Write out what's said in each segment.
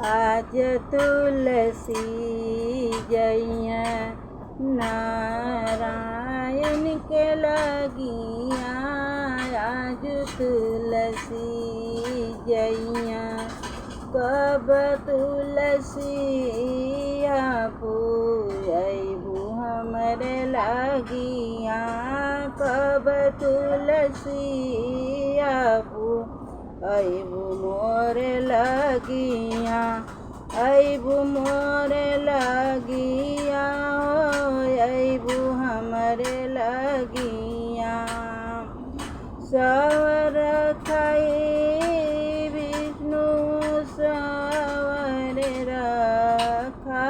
आज तुलसी जइया नारायण के लगिया। आज तुलसी जइया कब तुलसिया पूजबू हमरे लगिया। कब तुलसिया अबू मोरे लगिया। अबू मोरे लगिया अबू हमरे लगिया। सवर खाई विष्णु सवर रखा।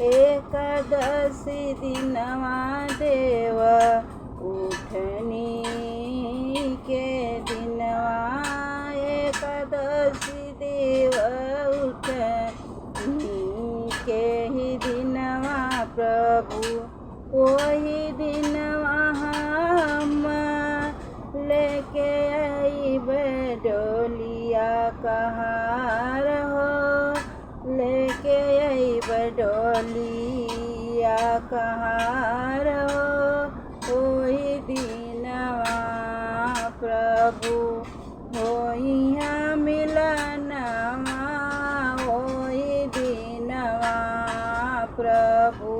एकादशी दिनवा देव उठनी के दिनवा। एकादशी देव उठनी के ही दिनवा प्रभु। वही दिनवा हम लेके आइब डोलिया कहार हो। लेके आइब डोलिया कहार हो। वही दिनवा प्रभु होइया मिलनवा। वही दिनवा प्रभु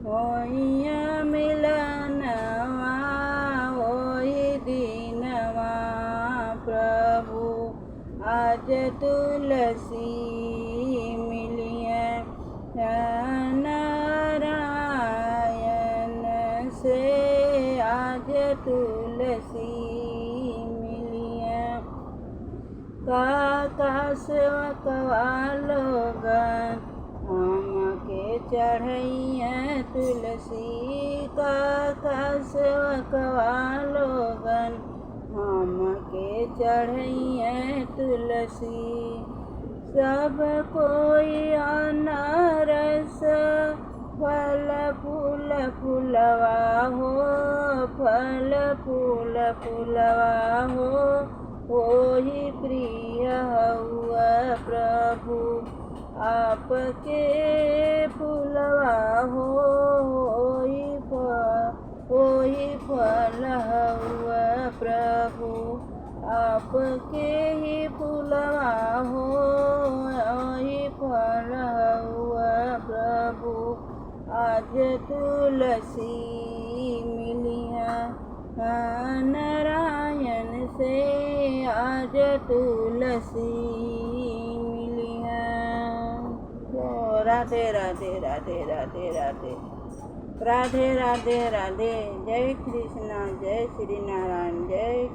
होइया मिलनवा। वही दिनवा प्रभु आज तुलसी मिलिए नारायण से। आज तुलसी मिलिए काका सेवकवा लोगन हमके चढ़ैया तुलसी। काका सेवकवा लोगन हमके चढ़ैया तुलसी। सब कोई अनारस फल फूल फूलवा हो। फल फूल फूलवा हो। वही प्रिय हुआ प्रभु आपके फूलवा हो। वही फल हुआ प्रभु आपके ही फूलवा हो। वही फल हुआ प्रभु आज तुलसी मिलिया नारायण से। आज तुलसी मिलिया। राधे राधे राधे राधे राधे राधे राधे राधे। जय कृष्णा जय श्री नारायण जय